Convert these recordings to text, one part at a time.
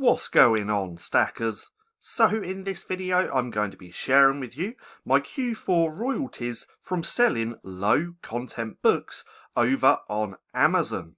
What's going on, stackers? So in this video I'm going to be sharing with you my Q4 royalties from selling low content books over on Amazon.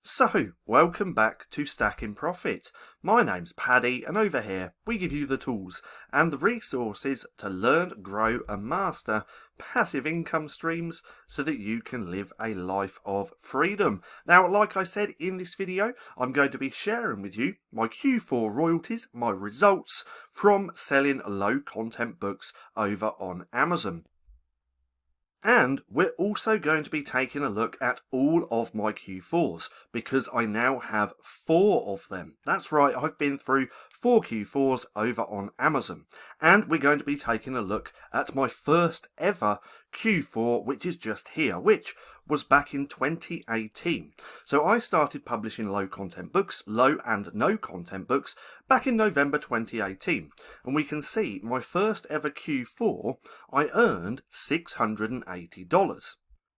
So, welcome back to Stacking Profit. My name's Paddy, and over here we give you the tools and the resources to learn, grow and master passive income streams so that you can live a life of freedom. Now, like I said in this video, I'm going to be sharing with you my Q4 royalties, my results from selling low content books over on Amazon. And we're also going to be taking a look at all of my Q4s because I now have 4 of them. That's right, I've been through 4 Q4s over on Amazon. And we're going to be taking a look at my first ever Q4, which is just here, which was back in 2018. So I started publishing low content books, low and no content books, back in November 2018. And we can see my first ever Q4, I earned $680.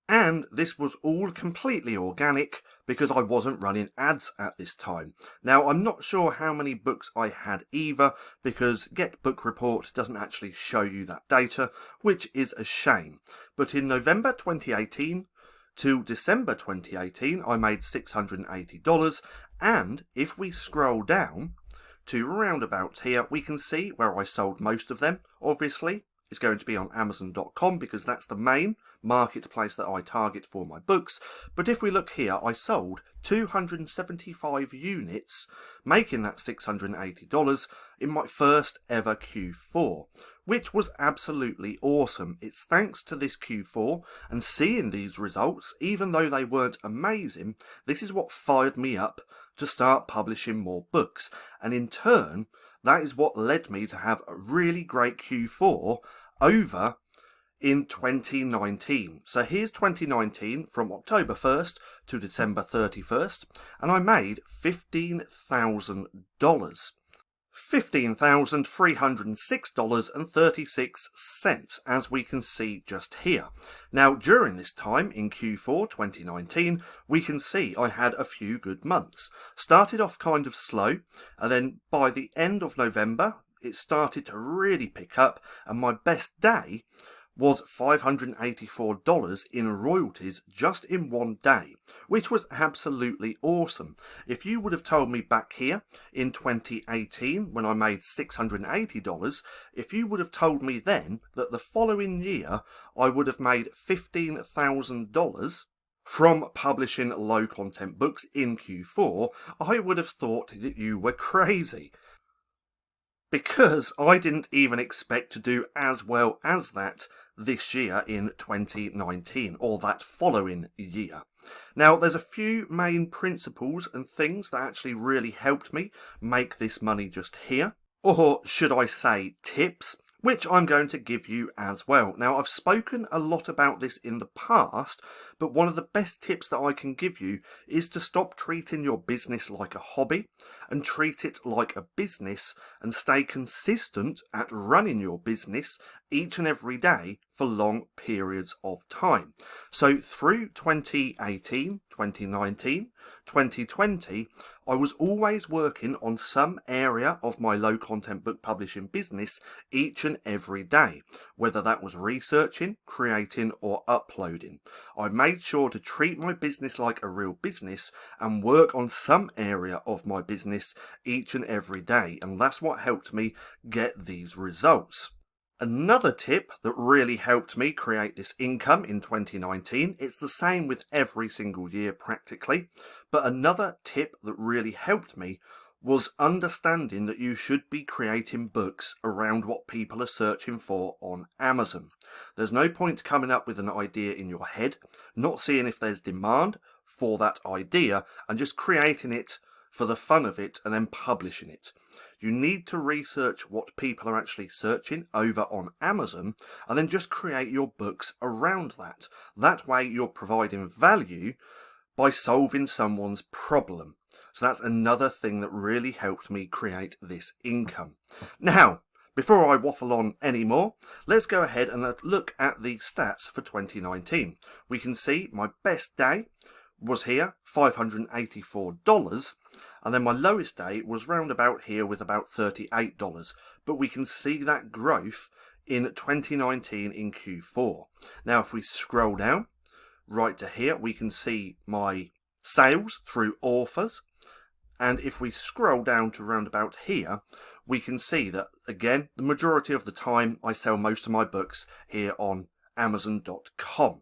And this was all completely organic because I wasn't running ads at this time. Now, I'm not sure how many books I had either because Get Book Report doesn't actually show you that data, which is a shame. But in November 2018 to December 2018, I made $680. And if we scroll down to roundabout here, we can see where I sold most of them, obviously. It's going to be on Amazon.com because that's the main marketplace that I target for my books. But if we look here, I sold 275 units, making that $680 in my first ever Q4, which was absolutely awesome. It's thanks to this Q4 and seeing these results, even though they weren't amazing, this is what fired me up to start publishing more books. And in turn, that is what led me to have a really great Q4 over in 2019. So here's 2019 from October 1st to December 31st, and I made $15,000. $15,306.36, as we can see just here. Now, during this time in Q4 2019, we can see I had a few good months. Started off kind of slow, and then by the end of November, it started to really pick up, and my best day was $584 in royalties just in one day, which was absolutely awesome. If you would have told me back here in 2018 when I made $680, if you would have told me then that the following year I would have made $15,000 from publishing low content books in Q4, I would have thought that you were crazy. Because I didn't even expect to do as well as that this year in 2019, or that following year. Now, there's a few main principles and things that actually really helped me make this money just here, or should I say tips, which I'm going to give you as well. Now, I've spoken a lot about this in the past, but one of the best tips that I can give you is to stop treating your business like a hobby and treat it like a business and stay consistent at running your business each and every day for long periods of time. So through 2018, 2019, 2020, I was always working on some area of my low content book publishing business each and every day, whether that was researching, creating or uploading. I made sure to treat my business like a real business and work on some area of my business each and every day, and that's what helped me get these results. Another tip that really helped me create this income in 2019, it's the same with every single year practically, but another tip that really helped me was understanding that you should be creating books around what people are searching for on Amazon. There's no point coming up with an idea in your head, not seeing if there's demand for that idea, and just creating it for the fun of it and then publishing it. You need to research what people are actually searching over on Amazon and then just create your books around that. That way you're providing value by solving someone's problem. So that's another thing that really helped me create this income. Now, before I waffle on anymore, let's go ahead and look at the stats for 2019. We can see my best day was here, $584, and then my lowest day was round about here with about $38. But we can see that growth in 2019 in Q4. Now, if we scroll down right to here, we can see my sales through authors. And if we scroll down to round about here, we can see that, again, the majority of the time I sell most of my books here on Amazon.com.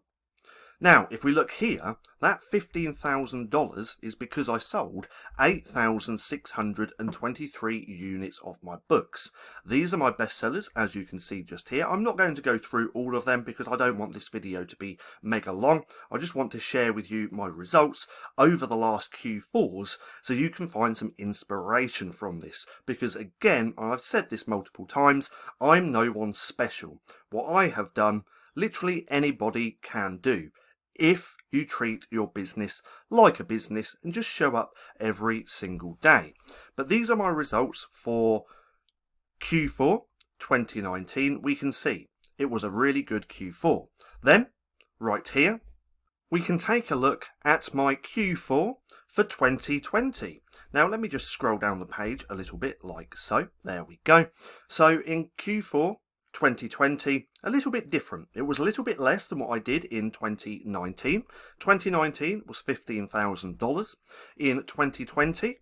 Now, if we look here, that $15,000 is because I sold 8,623 units of my books. These are my bestsellers, as you can see just here. I'm not going to go through all of them because I don't want this video to be mega long. I just want to share with you my results over the last Q4s so you can find some inspiration from this. Because again, I've said this multiple times, I'm no one special. What I have done, literally anybody can do, if you treat your business like a business and just show up every single day. But these are my results for Q4 2019. We can see it was a really good Q4. Then, right here, we can take a look at my Q4 for 2020. Now, let me just scroll down the page a little bit like so. There we go. So, in Q4 2020, a little bit different. It was a little bit less than what I did in 2019. 2019 was $15,000. In 2020,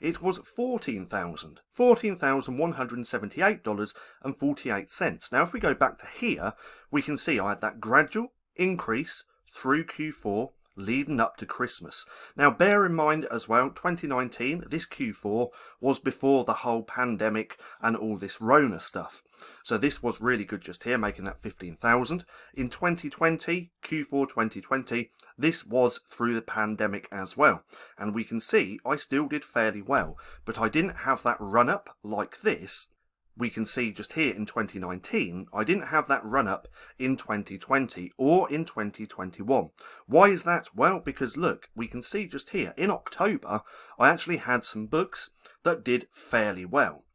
it was $14,178.48. Now, if we go back to here, we can see I had that gradual increase through Q4 leading up to Christmas. Now, bear in mind as well, 2019, this Q4 was before the whole pandemic and all this Rona stuff. So this was really good just here, making that 15,000. In 2020, Q4 2020, this was through the pandemic as well. And we can see I still did fairly well, but I didn't have that run up like this. We can see just here in 2019, I didn't have that run up in 2020 or in 2021. Why is that? Well, because look, we can see just here in October, I actually had some books that did fairly well,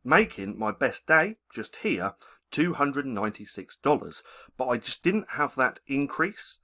making my best day just here $296. But I just didn't have that increase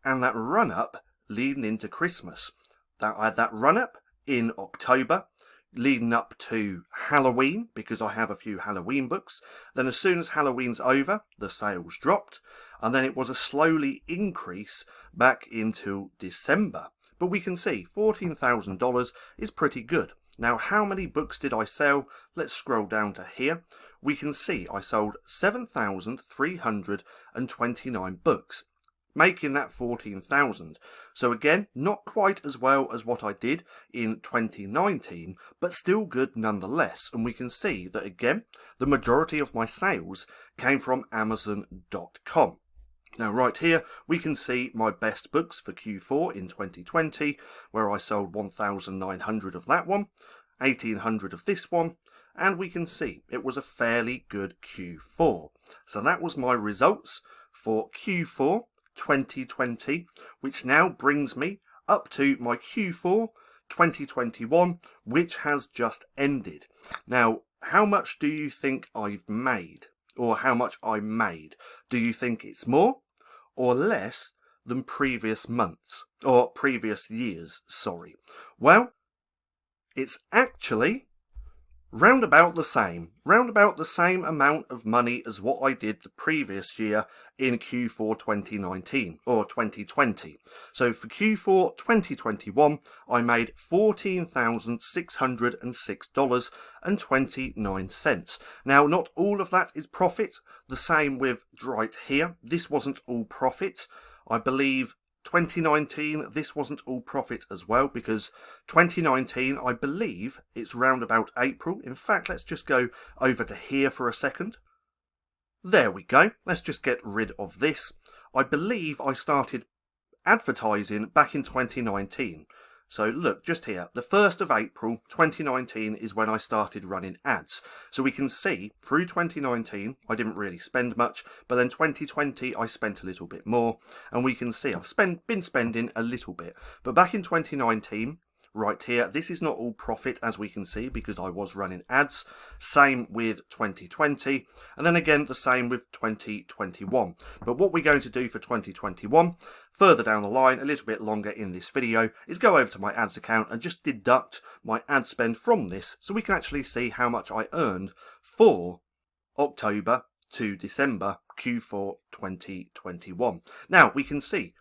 and that run up leading into Christmas. I had that run up in October, leading up to Halloween, because I have a few Halloween books. Then as soon as Halloween's over, the sales dropped, and then it was a slowly increase back into December. But we can see $14,000 is pretty good. Now, how many books did I sell? Let's scroll down to here. We can see I sold 7,329 books, making that 14,000. So again, not quite as well as what I did in 2019, but still good nonetheless. And we can see that again, the majority of my sales came from Amazon.com. Now right here, we can see my best books for Q4 in 2020, where I sold 1,900 of that one, 1,800 of this one, and we can see it was a fairly good Q4. So that was my results for Q4 2020, which now brings me up to my Q4 2021, which has just ended. Now, how much do you think I've made, or how much I made? Do you think it's more or less than previous months, or previous years, sorry? Well, it's actually round about the same amount of money as what I did the previous year in Q4 2019 or 2020. So for Q4 2021, I made $14,606.29. Now, not all of that is profit. The same with right here. This wasn't all profit. I believe 2019, this wasn't all profit as well, because 2019, I believe it's round about April. In fact, let's just go over to here for a second. There we go. Let's just get rid of this. I believe I started advertising back in 2019. So look, just here, the 1st of April 2019 is when I started running ads. So we can see through 2019, I didn't really spend much, but then 2020, I spent a little bit more. And we can see I've been spending a little bit. But back in 2019, right here. This is not all profit, as we can see, because I was running ads. Same with 2020, and then again the same with 2021. But what we're going to do for 2021, further down the line, a little bit longer in this video, is go over to my ads account and just deduct my ad spend from this, so we can actually see how much I earned for October to December Q4 2021. Now we can see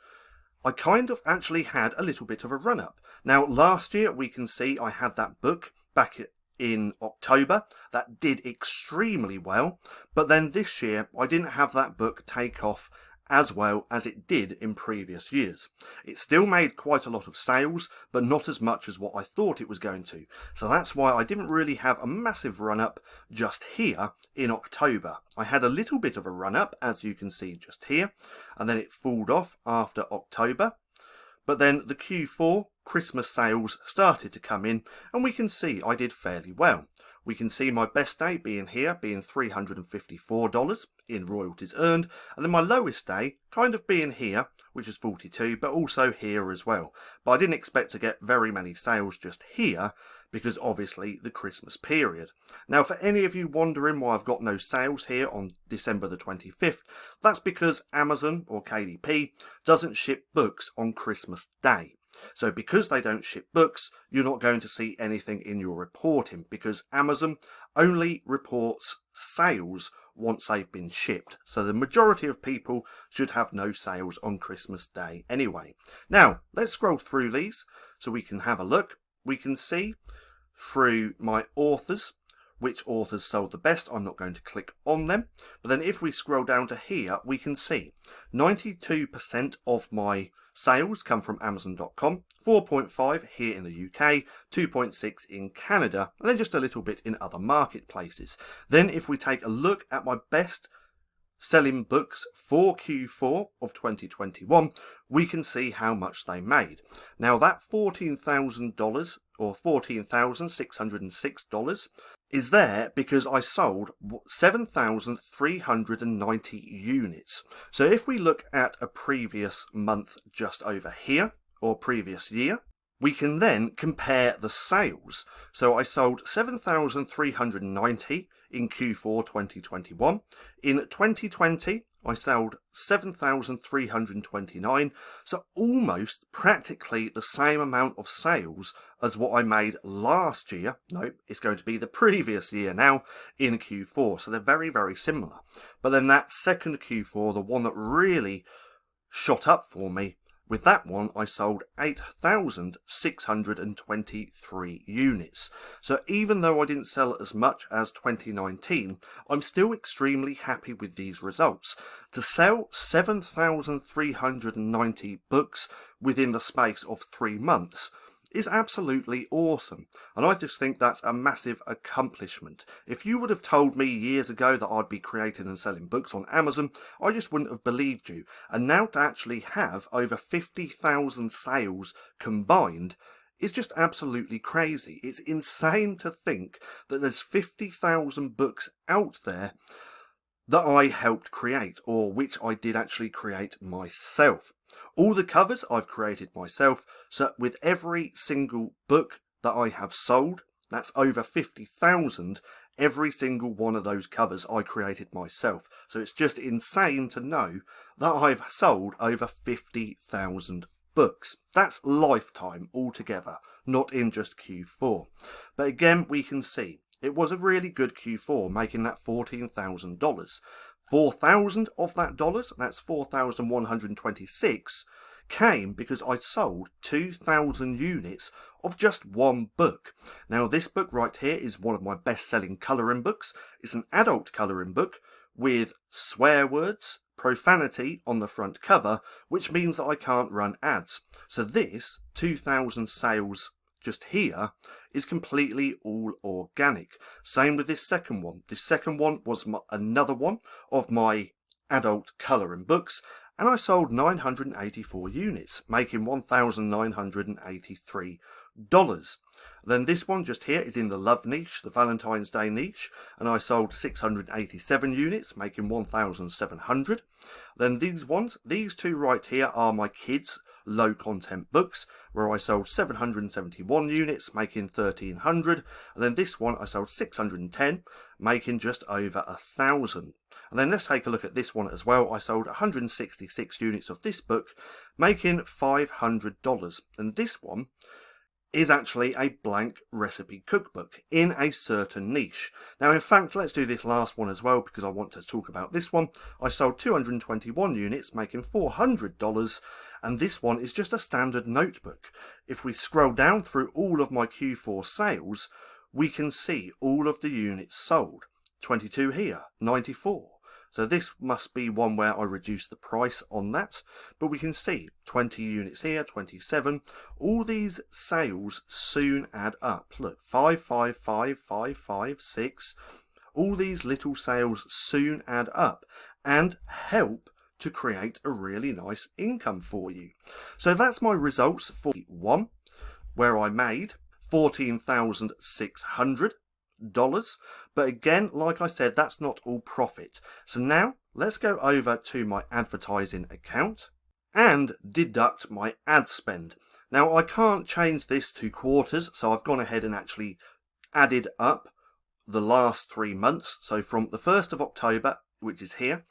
I kind of actually had a little bit of a run up. Now last year we can see I had that book back in October that did extremely well, but then this year I didn't have that book take off as well as it did in previous years. It still made quite a lot of sales, but not as much as what I thought it was going to. So that's why I didn't really have a massive run up just here in October. I had a little bit of a run up, as you can see just here, and then it falled off after October. But then the Q4 Christmas sales started to come in, and we can see I did fairly well. We can see my best day being here, being $354 in royalties earned, and then my lowest day kind of being here, which is 42, but also here as well. But I didn't expect to get very many sales just here, because obviously the Christmas period. Now for any of you wondering why I've got no sales here on December the 25th, that's because Amazon or KDP doesn't ship books on Christmas Day. So because they don't ship books, you're not going to see anything in your reporting, because Amazon only reports sales once they've been shipped. So the majority of people should have no sales on Christmas Day anyway. Now, let's scroll through these so we can have a look. We can see through my authors which authors sold the best. I'm not going to click on them. But then if we scroll down to here, we can see 92% of my sales come from Amazon.com, 4.5 here in the UK, 2.6 in Canada, and then just a little bit in other marketplaces. Then if we take a look at my best selling books for Q4 of 2021, we can see how much they made. Now that $14,000 or $14,606 is there because I sold 7,390 units. So if we look at a previous month just over here, or previous year, we can then compare the sales. So I sold 7,390 in Q4 2021. In 2020, I sold 7,329, so almost practically the same amount of sales as what I made last year. No, it's going to be the previous year now in Q4, so they're very, very similar. But then that second Q4, the one that really shot up for me, with that one, I sold 8,623 units. So even though I didn't sell as much as 2019, I'm still extremely happy with these results. To sell 7,390 books within the space of 3 months is absolutely awesome, and I just think that's a massive accomplishment. If you would have told me years ago that I'd be creating and selling books on Amazon, I just wouldn't have believed you. And now to actually have over 50,000 sales combined is just absolutely crazy. It's insane to think that there's 50,000 books out there that I helped create, or which I did actually create myself. All the covers I've created myself, so with every single book that I have sold, that's over 50,000, every single one of those covers I created myself. So it's just insane to know that I've sold over 50,000 books. That's lifetime altogether, not in just Q4. But again, we can see it was a really good Q4, making that $14,000. 4,000 of that dollars, that's 4,126, came because I sold 2,000 units of just one book. Now this book right here is one of my best-selling colouring books. It's an adult colouring book with swear words, profanity on the front cover, which means that I can't run ads. So this 2,000 sales just here is completely all organic. Same with this second one. This second one was another one of my adult colouring books, and I sold 984 units, making $1,983. Then this one just here is in the love niche, the Valentine's Day niche, and I sold 687 units, making 1,700. Then these two right here are my kids' low content books, where I sold 771 units, making 1,300. And then this one I sold 610, making just over 1,000. And then let's take a look at this one as well. I sold 166 units of this book, making $500. And this one is actually a blank recipe cookbook in a certain niche. Now, in fact, let's do this last one as well because I want to talk about this one. I sold 221 units, making $400, and this one is just a standard notebook. If we scroll down through all of my Q4 sales, we can see all of the units sold. 22 here, 94. So this must be one where I reduced the price on that. But we can see 20 units here, 27. All these sales soon add up. Look, 5, 5, 5, 5, 5, 6. All these little sales soon add up and help to create a really nice income for you. So that's my results for one, where I made $14,600. But again, like I said, that's not all profit. So now let's go over to my advertising account and deduct my ad spend. Now I can't change this to quarters, so I've gone ahead and actually added up the last 3 months. So from the 1st of October, which is here,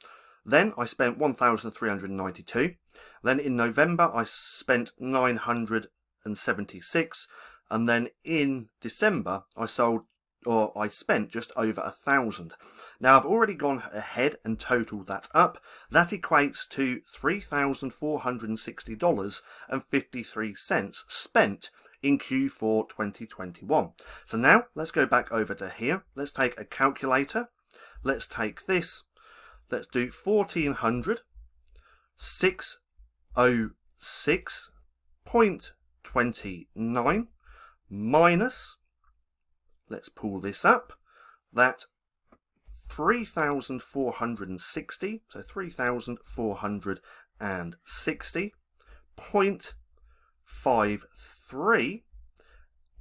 then I spent 1,392. Then in November I spent 976, and then in December I spent just over 1,000. Now I've already gone ahead and totaled that up. That equates to $3,460.53 spent in Q4 2021. So now let's go back over to here. Let's take a calculator. Let's take this. Let's do 1,400 606.29 minus, let's pull this up, that 3,460, so 3,460.53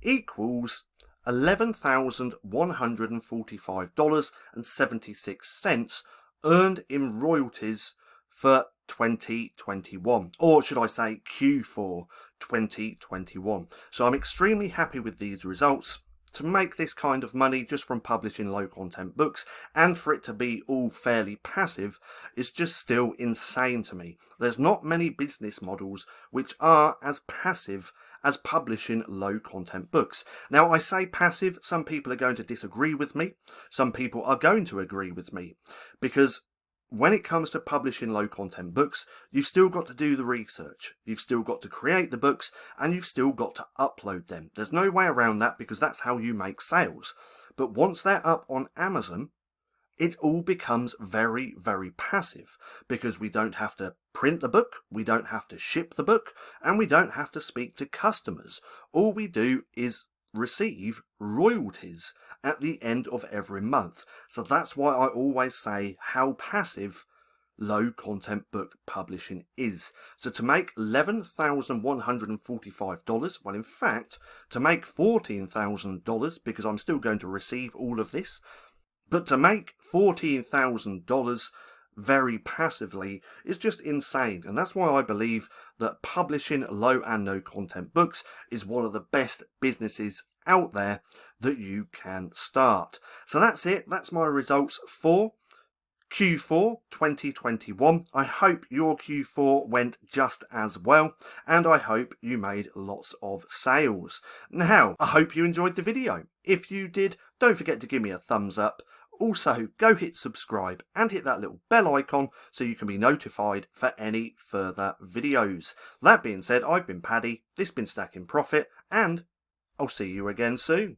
equals $11,145.76 earned in royalties for 2021, or should I say Q4 2021. So I'm extremely happy with these results. To make this kind of money just from publishing low content books, and for it to be all fairly passive, is just still insane to me. There's not many business models which are as passive as publishing low content books. Now I say passive, some people are going to disagree with me, some people are going to agree with me, because when it comes to publishing low content books, you've still got to do the research, you've still got to create the books, and you've still got to upload them. There's no way around that because that's how you make sales. But once they're up on Amazon, it all becomes very, very passive because we don't have to print the book, we don't have to ship the book, and we don't have to speak to customers. All we do is receive royalties at the end of every month. So that's why I always say how passive low content book publishing is. So to make $11,145, well in fact to make $14,000, because I'm still going to receive all of this, but to make $14,000 very passively is just insane. And that's why I believe that publishing low and no content books is one of the best businesses out there that you can start. So that's it. That's my results for Q4 2021. I hope your Q4 went just as well, and I hope you made lots of sales. Now, I hope you enjoyed the video. If you did, don't forget to give me a thumbs up. Also, go hit subscribe and hit that little bell icon so you can be notified for any further videos. That being said, I've been Paddy, this has been Stacking Profit, and I'll see you again soon.